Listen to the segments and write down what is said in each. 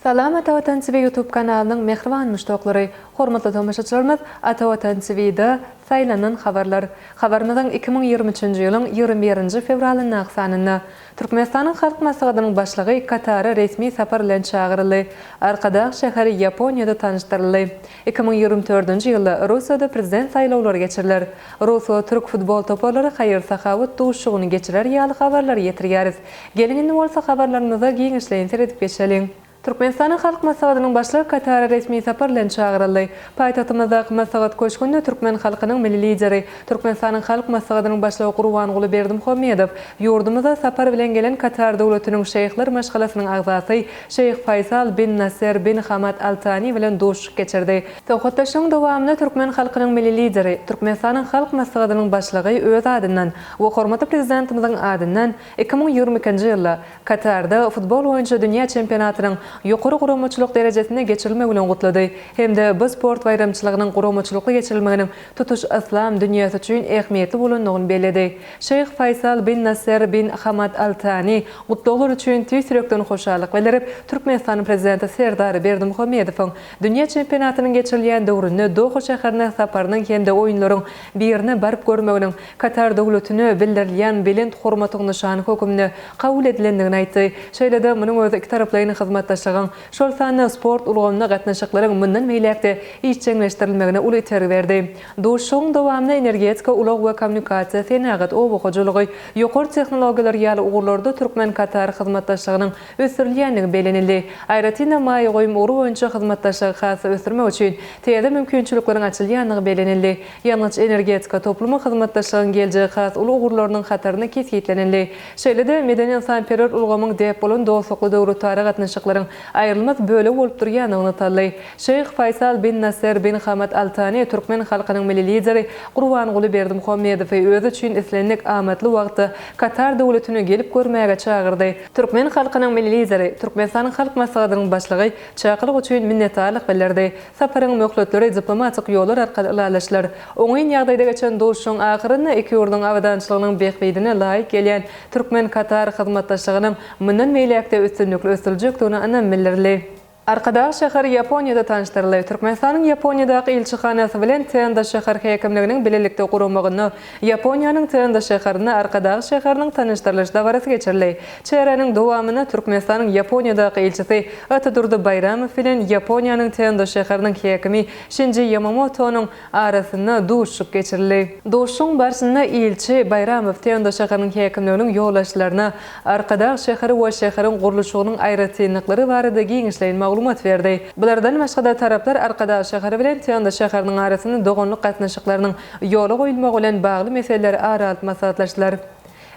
Salam Atavatan TV YouTube kanalının mehriban müştaqlary, hormatly tamaşaçylarymyz, Atavatan TV'de saylanan habarlar. Habarymyzyň 2023-nji ýylyň 21-nji fevralyny aksanyny Türkmenistanyň halk maslahatynyň başlygy Katara resmi sapar bilen çağıryldy. Arkadaş şäheri Ýaponiýada tanışdyryldy. 2024-nji ýylda Russiýada prezident saýlawlary geçiriler. Russiýa türk futbol toparlary haýyr sahawat duşugyny geçirer ýaly habarlar ýetirýäris. Gelin bolsa habarlarymyza giňişleýin seredip geçelim. Türkmenistanyň halk maslahatynyň başlygy Katara resmi sapar bilen çağıryldy. Paýtagtymyzda maslahat köşkünde Türkmen halkynyň milli lideri, Türkmenistanyň halk maslahatynyň başlygy Gurbanguly Berdimuhammedow ýurdumyza sapar bilen gelen Katar dowlatynyň şeýhler maşgalasynyň agzasy Şeyh Faysal bin Nasser bin Hamad Al Thani bilen duşuk geçirdi. Sohbatdaşyň dowamynda Türkmen halkynyň milli lideri, Türkmenistanyň halk maslahatynyň başlygy öz adyndan we hormatly prezidentimiziň adyndan 2022-nji ýylda Katarda futbol boýunça dünýä çempionatynyň ýokary guramaçylyk derejesine geçirilme bilen gutlady. Hemde bu sport bayramçylygynyň guramaçylykly geçirilmeginiň tutuş islam dünýäsi üçin ähmiýetli bolandygyny bellädi. Şeyh Faysal bin Nasser bin Hamad Al Thani gutluglar üçin tüýsürekden hoşallyk bildirip, Türkmenistan prezidenti Serdar Berdimuhammedowyň dünýä çempionatynyň geçirilýän döwründe Doha şäherine saparynyň hemde oýunlaryň birine baryp görmeginiň Katar dowlatyny bildirilýän belend hormatyň nişany hökümine kabul edilendigini aýtdy. Şeýlede munyň öz iki taraplaryň hyzmatdaşlygyň şol sany sport ulgamyna gatnaşyklaryň mundan meýlekde iççeňleşdirilmegine uly terg berdi. Duşuň dowamly energetika ulag we kommunikasiýa senagat obugyjylygy, ýokary tehnologiýalar ýaly ugurlarda Türkmen Katar hyzmatdaşlygynyň ösürilýändigi belenildi. Aýratyna maý goýum uruw boýunça hyzmatdaşlygy hasy ösürmek üçin täze mümkinçilikleriň açylýandygy belenildi. Ýalňyç energetika toplumy hyzmatdaşlygynyň geljegi has uly ugurlarynyň hataryny kesýetlenildi. Şeýlede medeni insan-perwer ulgamyň dep bolan dostlukly döwrü tarih gatnaşyklaryň aýrylmaz böle bolup durýanyny taýdy. Şeyh Faysal bin Nasser bin Hamad Al Thani Türkmen halkynyň milli lideri Gurbanguly Berdimuhammedow öz üçin islenlik amatly wagtda Katar dowlatyny gelip görmäge çağırdy. Türkmen halkynyň milli lideri Türkmenistanyň halk maslahatynyň başlygy çakylyk üçin minnetdarlyk bildirdi. Saparyň möhletleri diplomatik ýollar arkaly ilalaşlar. Oňyn ýagdaýda geçen duşuň ahyryna iki ýurdun awadançylygynyň beýikligine laýyk gelýän Türkmen Katar hyzmatdaşlygynyň mundan meýlekde üstünlikli ösüljekdigini anam bildirdi. Arkadaş şäher Ýaponiýada tanışdyryldy. Türkmenistanyň Ýaponiýadaky elçihanasy bilen Tenda şäher häkimliginiň bilelikde gurulmagyny Ýaponiýanyň Tenda şäherine Arkadaş şäheriniň tanışdyrylyş dawarasy geçirildi. Çeýreniň dowamyna Türkmenistanyň Ýaponiýadaky elçisi Atadurdy Bayramow bilen Ýaponiýanyň Tenda şäheriniň häkimi Shinji Yamamoto'nyň arasyna duşuk geçirildi. Duşuň barşyna elçi Bayramow Tenda şäheriniň häkimliginiň ýoldaşlaryna Arkadaş şäheri we şäheriň guruluşynyň aýratynlyklary barada giňişleýin maglumat berdi. Bulardan başga taraplar Arkadaş şäheri bilen Tenda şäheriniň arasyny dogonlyk gatnaşyklarynyň ýola goýulmagy bilen bagly meseleleri aralyp maslahatlaşdylar.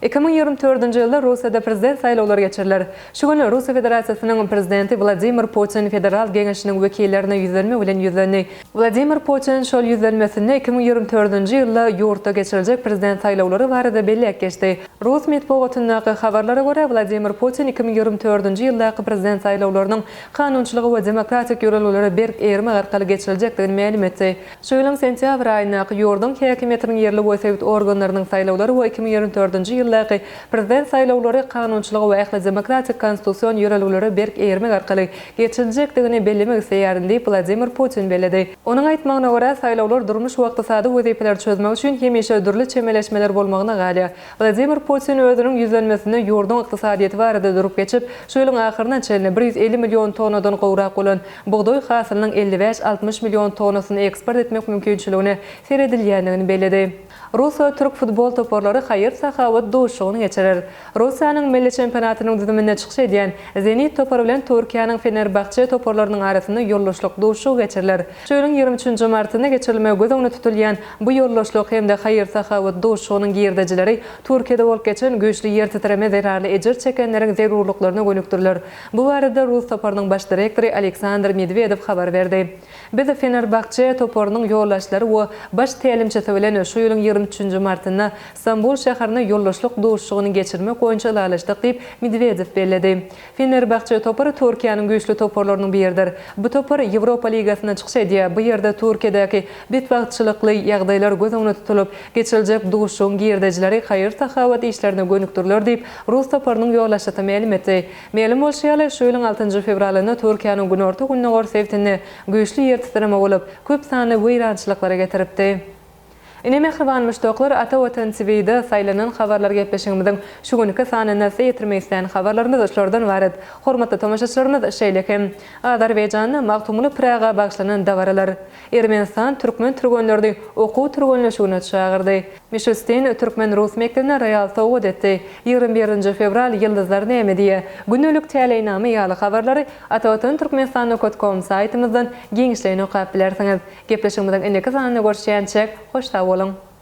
2024-nji ýylda Russiýada prezident saýlawlary geçiriler. Şu güni Russiýa Federasiýasynyň prezidenti Vladimir Putin federal geňeşiniň wekillerine ýüzlenme bilen ýüzlendi. Vladimir Putin şol ýüzlenmesinde 2024-nji ýylda ýurtda geçiriljek prezident saýlawlary barada belläk geçdi. Rus medeniýetinden habarlara görä Vladimir Putin 2024-nji ýyldaky prezident saýlawlarynyň kanunçylygy we demokratik ýöreleri berk erme arkaly geçiriljekdigini ma'lum etdi. Şu ýylyň sentýabr aýyna ýurdun häkimetiniň ýerli we sowet organlarynyň saýlawlary we 2024-nji prezident saýlawlary kanunçylygy we ähli demokratik konstitusiýon ýöreleri berk ermek arkaly geçiriljekdigini bellemek isleýärdi Vladimir Putin belledi. Onuň aýtmagyna görä saýlawlar durmuş we ykdysady wezipeler çözmek üçin hemişe dürli çemeleşmeler bolmagyna galya. Vladimir Putin özüniň ýüzlenmesinde ýurdun ykdysadyety barada durup geçip, şu ýylyň ahyryna çenli 150 million tonnadan gowrak bolan buğdoy hasylynyň 55-60 million tonnasyny eksport etmek mümkinçiligine seredilýändigini belledi. Russiýa türk futbol toparlary haýyr sahawat duşugyny geçirer. Russiýanyň milli çempionatynyň düzümine çykyş edýän Zenit topary bilen Türkiýanyň Fenerbahçe toparlarynyň arasyna ýollaşlyk duşugy geçiriler. Şu ýylyň 23-nji martyna geçirilmegi gözüňde tutulýan bu ýollaşlyk hemde haýyr sahawat duşugynyň girdejileri Türkiýede bolup geçen göçli ýer titreme zerarly ejir çekenleriň zerurlyklaryna gönükdirler. Bu barada Rus toparynyň baş direktory Aleksandr Medvedew habar berdi. Biz Fenerbahçe toparynyň ýollaşlary we baş tälimçisi bilen şu ýylyň 23 martyna İstanbul şäherine ýoldaşlyk duşugyny geçirmek boýunça ýalaşdyk diýip Medvedev bellädi. Fenerbahçe topary Türkiýanyň güýçlü toparlarynyň biridir. Bu topar Ýewropa Ligasyna çyksa diýe, bu ýerde Türkiýedäki bitwagtçylykly ýagdaýlar göz öňüne tutulup, geçiljek duşuň girdejileri haýır-tahawat işlerine gönükdirler diýip Rus toparynyň ýoldaşyty ma'lum etdi. Ma'lum bolşýaly şu ýylyň 6 fevralyna Türkiýanyň günorta gününe gorsewtini güýçlü ýer titreme bolup, köp sanly wýrançylyklara getiripdi. Ine mehriban müştoklar Ata Watan TV-de saýlanan habarlar gepleşigimiziň şu günkü sanyna ýetirmek isleýän habarlarymyz şolordan ibaret. Hormatly tomaşaçylarymyz, şeýlekem Azerbaýjanyň magtumly Praga bagşlanan dawaralar Ermenistan türkmen türgenleriniň okuw türgenleşigine çagyrdy. Mishustin türkmen rus mektebine real towud etdi. 21 fevral ýyldyzlar näme diýe günlük täleýname ýaly habarlary Ata Watan Türkmenistan.com saýtymyzdan geňişleýän okap bilersiňiz. Gepleşigimiziň indiki sanyna görüşýänçek hoşta bolun.